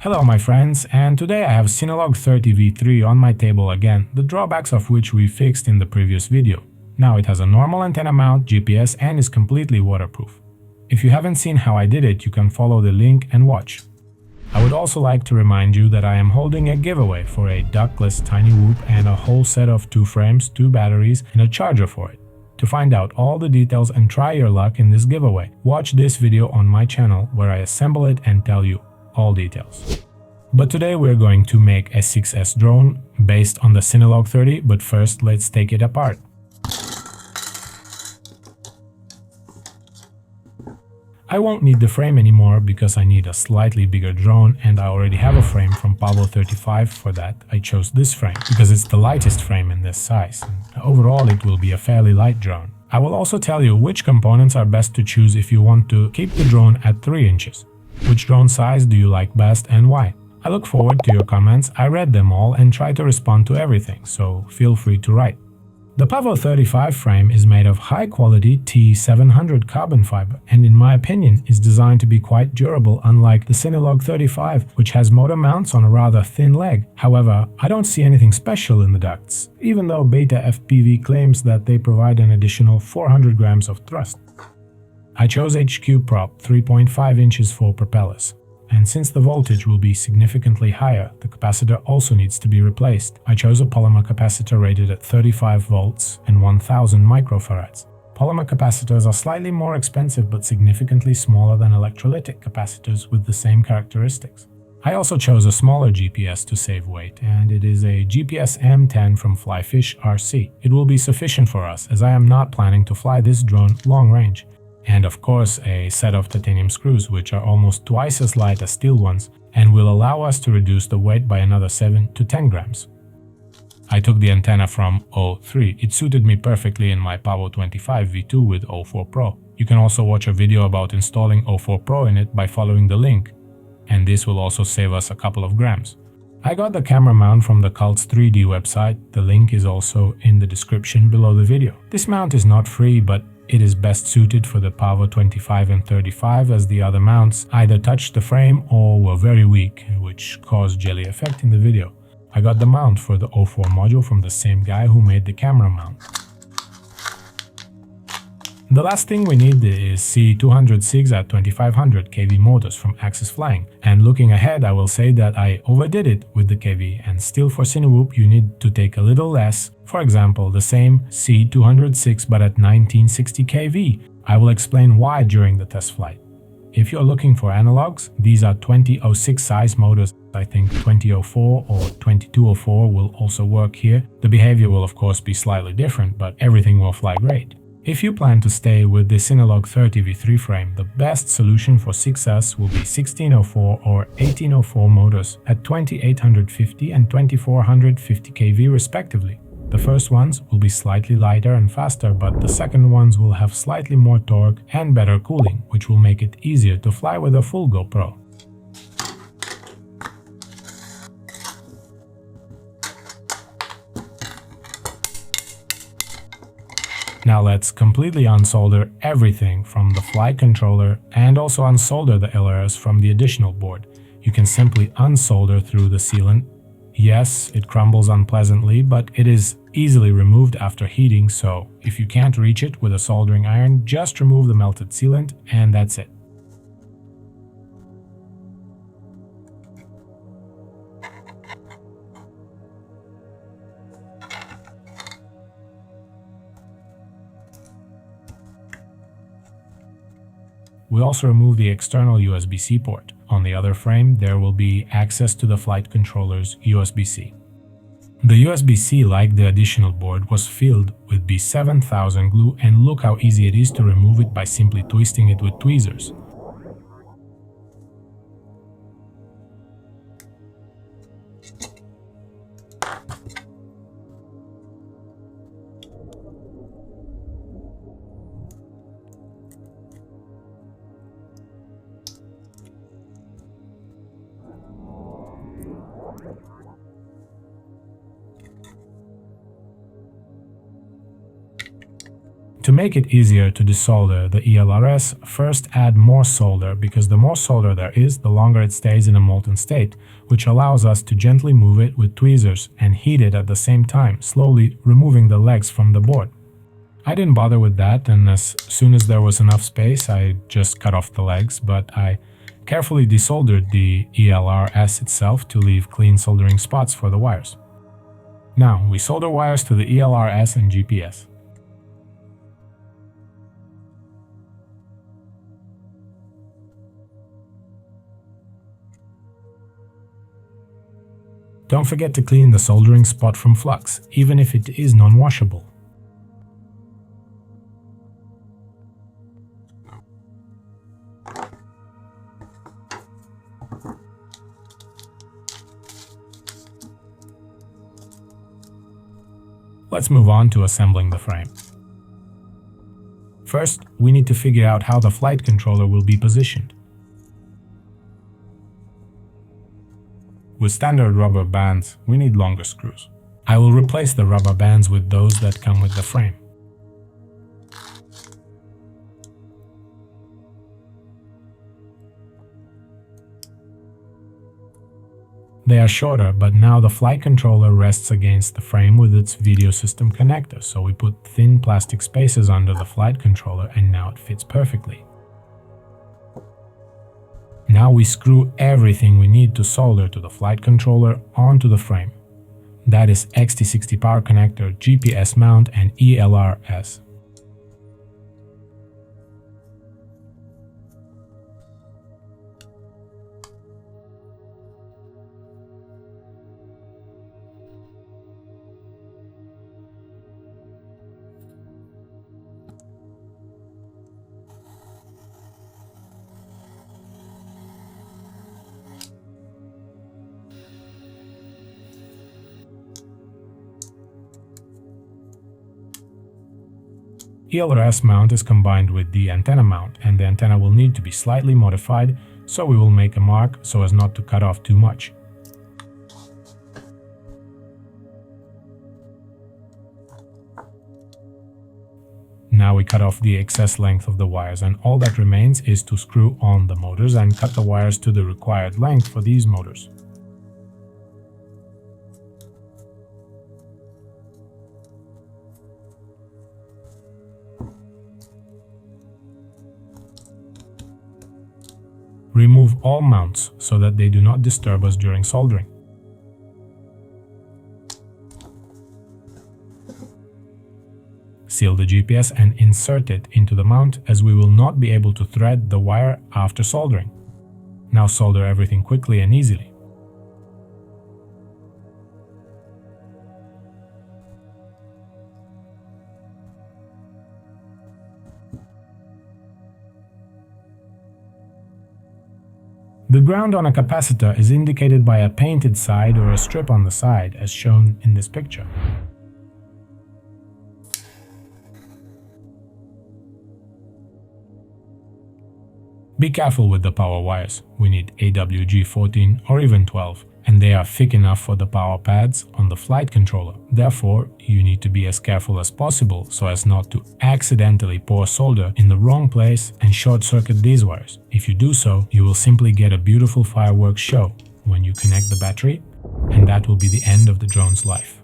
Hello my friends, and today I have CineLog30 V3 on my table again, the drawbacks of which we fixed in the previous video. Now it has a normal antenna mount, GPS, and is completely waterproof. If you haven't seen how I did it, you can follow the link and watch. I would also like to remind you that I am holding a giveaway for a ductless tiny whoop and a whole set of 2 frames, 2 batteries, and a charger for it. To find out all the details and try your luck in this giveaway, watch this video on my channel where I assemble it and tell you all details. But today we're going to make a 6S drone based on the CineLog30, but first let's take it apart. I won't need the frame anymore because I need a slightly bigger drone and I already have a frame from Pavo35. For that I chose this frame because it's the lightest frame in this size. Overall it will be a fairly light drone. I will also tell you which components are best to choose if you want to keep the drone at 3 inches. Which drone size do you like best and why? I look forward to your comments. I read them all and try to respond to everything, so feel free to write. The Pavo35 frame is made of high-quality T700 carbon fiber and in my opinion is designed to be quite durable, unlike the CineLog35, which has motor mounts on a rather thin leg. However, I don't see anything special in the ducts, even though BetaFPV claims that they provide an additional 400 grams of thrust. I chose HQprop 3.5 inches for propellers. And since the voltage will be significantly higher, the capacitor also needs to be replaced. I chose a polymer capacitor rated at 35 volts and 1000 microfarads. Polymer capacitors are slightly more expensive but significantly smaller than electrolytic capacitors with the same characteristics. I also chose a smaller GPS to save weight, and it is a GepRC M10 from FlyfishRC. It will be sufficient for us as I am not planning to fly this drone long range. And of course a set of titanium screws, which are almost twice as light as steel ones and will allow us to reduce the weight by another 7 to 10 grams. I took the antenna from O3. It suited me perfectly in my Pavo25 V2 with O4 Pro. You can also watch a video about installing O4 Pro in it by following the link, and this will also save us a couple of grams. I got the camera mount from the Cults 3D website. The link is also in the description below the video. This mount is not free, but it is best suited for the Pavo25 and 35 as the other mounts either touched the frame or were very weak, which caused jelly effect in the video. I got the mount for the O4 module from the same guy who made the camera mount. The last thing we need is C206 at 2500 kV motors from Axisflying, and looking ahead I will say that I overdid it with the kV, and still for cinewhoop you need to take a little less, for example the same C206 but at 1960 kV. I will explain why during the test flight. If you're looking for analogs, these are 2006 size motors. I think 2004 or 2204 will also work here. The behavior will of course be slightly different, but everything will fly great. If you plan to stay with the CineLog30 V3 frame, the best solution for 6S will be 1604 or 1804 motors at 2850 and 2450 kV respectively. The first ones will be slightly lighter and faster, but the second ones will have slightly more torque and better cooling, which will make it easier to fly with a full GoPro. Now let's completely unsolder everything from the flight controller and also unsolder the LRS from the additional board. You can simply unsolder through the sealant. Yes, it crumbles unpleasantly, but it is easily removed after heating, so if you can't reach it with a soldering iron, just remove the melted sealant and that's it. We also remove the external USB-C port. On the other frame, there will be access to the flight controller's USB-C. The USB-C, like the additional board, was filled with B7000 glue, and look how easy it is to remove it by simply twisting it with tweezers. To make it easier to desolder the ELRS, first add more solder, because the more solder there is, the longer it stays in a molten state, which allows us to gently move it with tweezers and heat it at the same time, slowly removing the legs from the board. I didn't bother with that, and as soon as there was enough space, I just cut off the legs, but I carefully desoldered the ELRS itself to leave clean soldering spots for the wires. Now, we solder wires to the ELRS and GPS. Don't forget to clean the soldering spot from flux, even if it is non-washable. Let's move on to assembling the frame. First, we need to figure out how the flight controller will be positioned. With standard rubber bands, we need longer screws. I will replace the rubber bands with those that come with the frame. They are shorter, but now the flight controller rests against the frame with its video system connector, so we put thin plastic spaces under the flight controller and now it fits perfectly. Now we screw everything we need to solder to the flight controller onto the frame. That is XT60 power connector, GPS mount and ELRS. ELRS mount is combined with the antenna mount, and the antenna will need to be slightly modified, so we will make a mark so as not to cut off too much. Now we cut off the excess length of the wires, and all that remains is to screw on the motors and cut the wires to the required length for these motors. Remove all mounts so that they do not disturb us during soldering. Seal the GPS and insert it into the mount, as we will not be able to thread the wire after soldering. Now solder everything quickly and easily. The ground on a capacitor is indicated by a painted side or a strip on the side, as shown in this picture. Be careful with the power wires. We need AWG 14 or even 12, and they are thick enough for the power pads on the flight controller. Therefore, you need to be as careful as possible so as not to accidentally pour solder in the wrong place and short-circuit these wires. If you do so, you will simply get a beautiful fireworks show when you connect the battery, and that will be the end of the drone's life.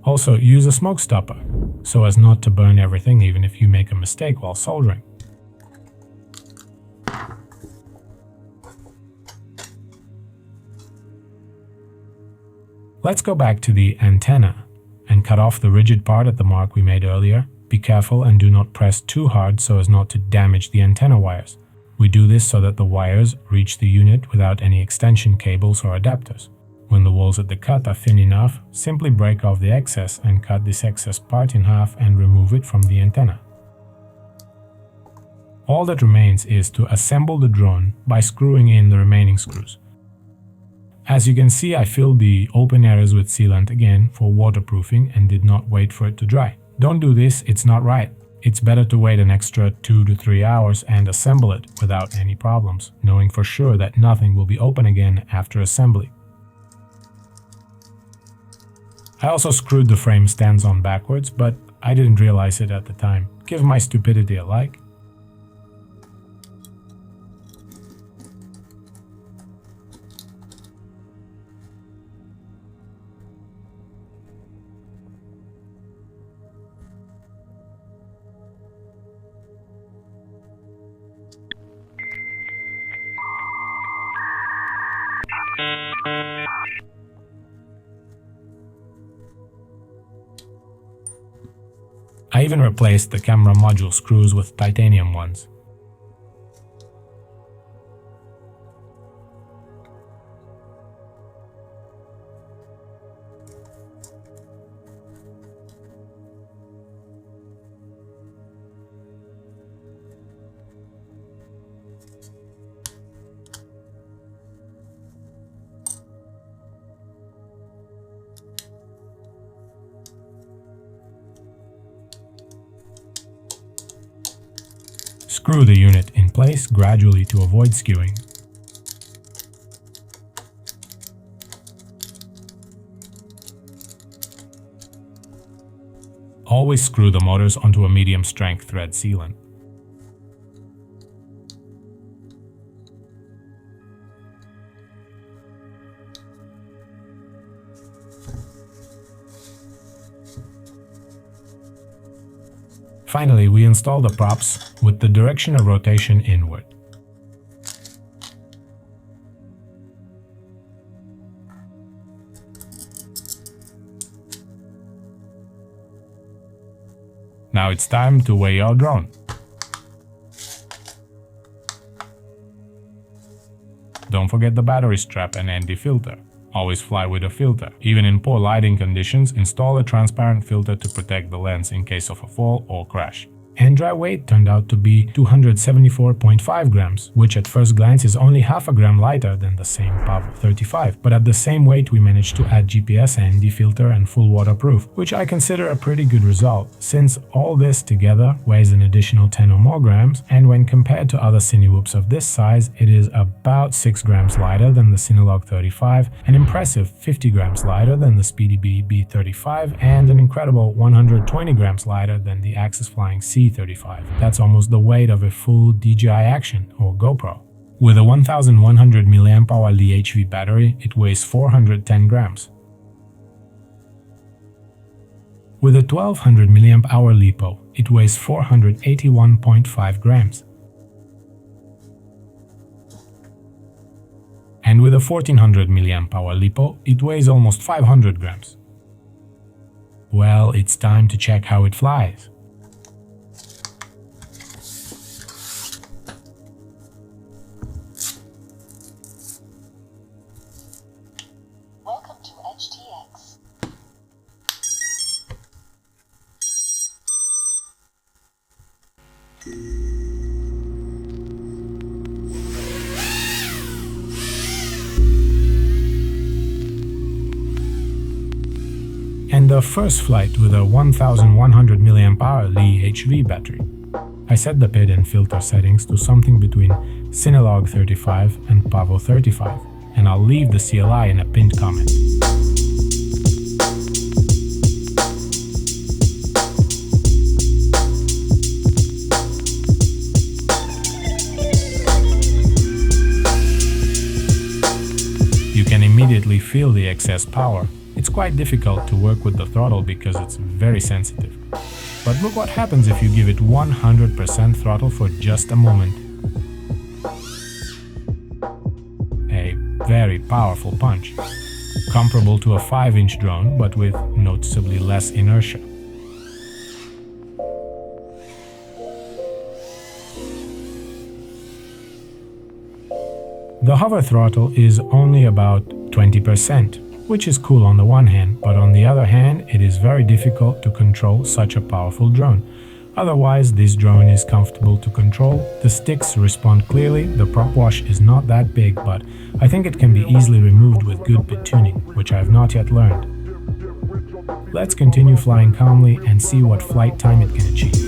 Also, use a smoke stopper so as not to burn everything even if you make a mistake while soldering. Let's go back to the antenna and cut off the rigid part at the mark we made earlier. Be careful and do not press too hard so as not to damage the antenna wires. We do this so that the wires reach the unit without any extension cables or adapters. When the walls at the cut are thin enough, simply break off the excess and cut this excess part in half and remove it from the antenna. All that remains is to assemble the drone by screwing in the remaining screws. As you can see, I filled the open areas with sealant again for waterproofing and did not wait for it to dry. Don't do this, it's not right. It's better to wait an extra 2 to 3 hours and assemble it without any problems, knowing for sure that nothing will be open again after assembly. I also screwed the frame stands on backwards, but I didn't realize it at the time. Give my stupidity a like. I even replaced the camera module screws with titanium ones. Screw the unit in place gradually to avoid skewing. Always screw the motors onto a medium strength thread sealant. Finally, we install the props with the direction of rotation inward. Now it's time to weigh our drone. Don't forget the battery strap and anti-filter. Always fly with a filter. Even in poor lighting conditions, install a transparent filter to protect the lens in case of a fall or crash. And dry weight turned out to be 274.5 grams, which at first glance is only half a gram lighter than the same Pavo35, but at the same weight we managed to add GPS and filter and full waterproof, which I consider a pretty good result, since all this together weighs an additional 10 or more grams, and when compared to other cinewhoops of this size, it is about 6 grams lighter than the CineLog30, an impressive 50 grams lighter than the SpeedyBee B35, and an incredible 120 grams lighter than the Axisflying C206. That's almost the weight of a full DJI Action or GoPro. With a 1100 mAh LiHV battery, it weighs 410 grams. With a 1200 mAh LiPo, it weighs 481.5 grams. And with a 1400 mAh LiPo, it weighs almost 500 grams. Well, it's time to check how it flies. And the first flight with a 1100 mAh LiHV battery. I set the PID and filter settings to something between CineLog35 and Pavo35, and I'll leave the CLI in a pinned comment. You can immediately feel the excess power. It's quite difficult to work with the throttle because it's very sensitive. But look what happens if you give it 100% throttle for just a moment. A very powerful punch. Comparable to a 5-inch drone, but with noticeably less inertia. The hover throttle is only about 20%. Which is cool on the one hand, but on the other hand, it is very difficult to control such a powerful drone. Otherwise, this drone is comfortable to control, the sticks respond clearly, the prop wash is not that big, but I think it can be easily removed with good bit tuning, which I have not yet learned. Let's continue flying calmly and see what flight time it can achieve.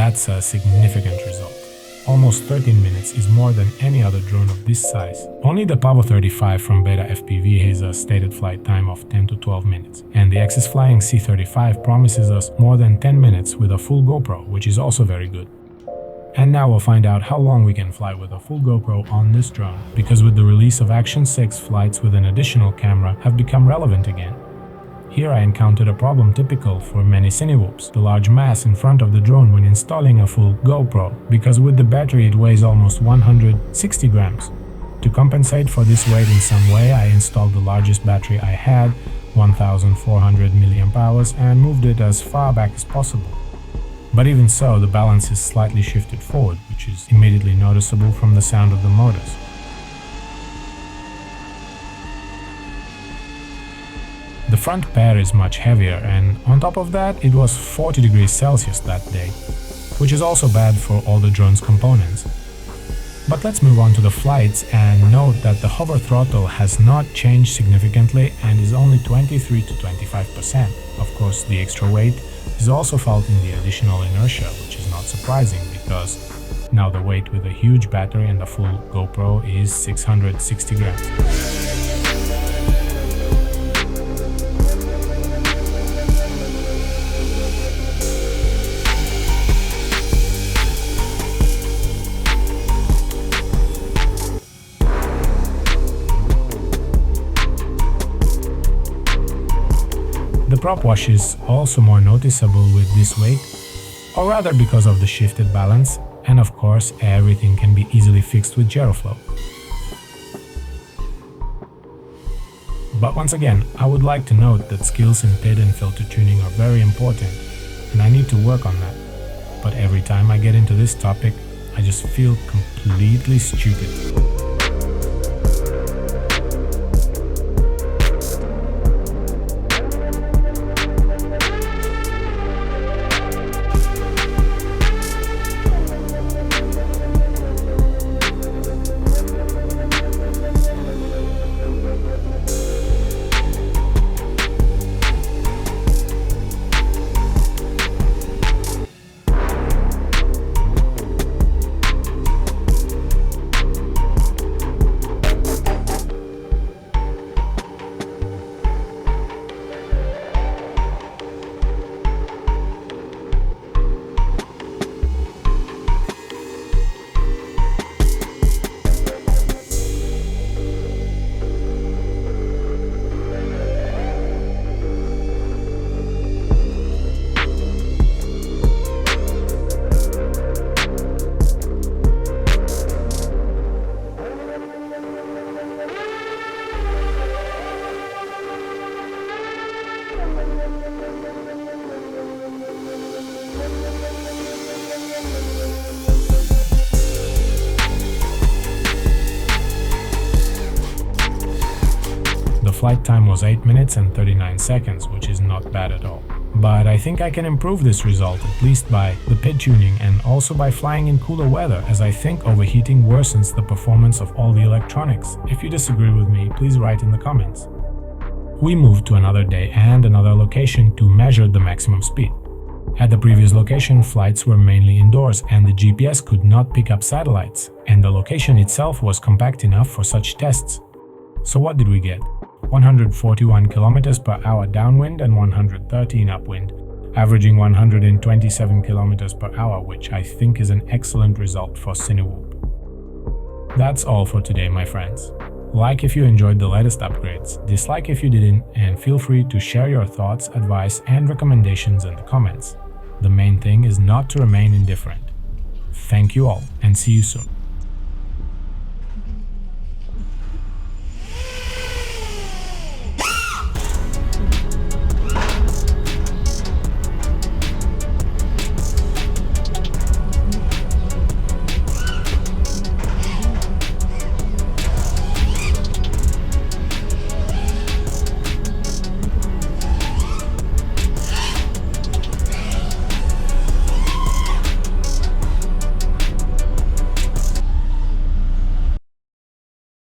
That's a significant result. Almost 13 minutes is more than any other drone of this size. Only the Pavo35 from BetaFPV has a stated flight time of 10 to 12 minutes, and the Axisflying C206 promises us more than 10 minutes with a full GoPro, which is also very good. And now we'll find out how long we can fly with a full GoPro on this drone, because with the release of Action 6, flights with an additional camera have become relevant again. Here I encountered a problem typical for many cinewhoops, the large mass in front of the drone when installing a full GoPro, because with the battery it weighs almost 160 grams. To compensate for this weight in some way, I installed the largest battery I had, 1400 mAh, and moved it as far back as possible. But even so, the balance is slightly shifted forward, which is immediately noticeable from the sound of the motors. The front pair is much heavier, and on top of that it was 40 degrees Celsius that day, which is also bad for all the drone's components. But let's move on to the flights and note that the hover throttle has not changed significantly and is only 23 to 25%. Of course, the extra weight is also felt in the additional inertia, which is not surprising because now the weight with a huge battery and a full GoPro is 660 grams. The prop wash is also more noticeable with this weight, or rather because of the shifted balance, and of course everything can be easily fixed with GeoFlow. But once again, I would like to note that skills in PID and filter tuning are very important, and I need to work on that. But every time I get into this topic, I just feel completely stupid. The flight time was 8 minutes and 39 seconds, which is not bad at all. But I think I can improve this result, at least by the PID tuning and also by flying in cooler weather, as I think overheating worsens the performance of all the electronics. If you disagree with me, please write in the comments. We moved to another day and another location to measure the maximum speed. At the previous location, flights were mainly indoors and the GPS could not pick up satellites, and the location itself was compact enough for such tests. So what did we get? 141 km per hour downwind and 113 upwind, averaging 127 km per hour, which I think is an excellent result for cinewhoop. That's all for today, my friends. Like if you enjoyed the latest upgrades, dislike if you didn't, and feel free to share your thoughts, advice and recommendations in the comments. The main thing is not to remain indifferent. Thank you all and see you soon.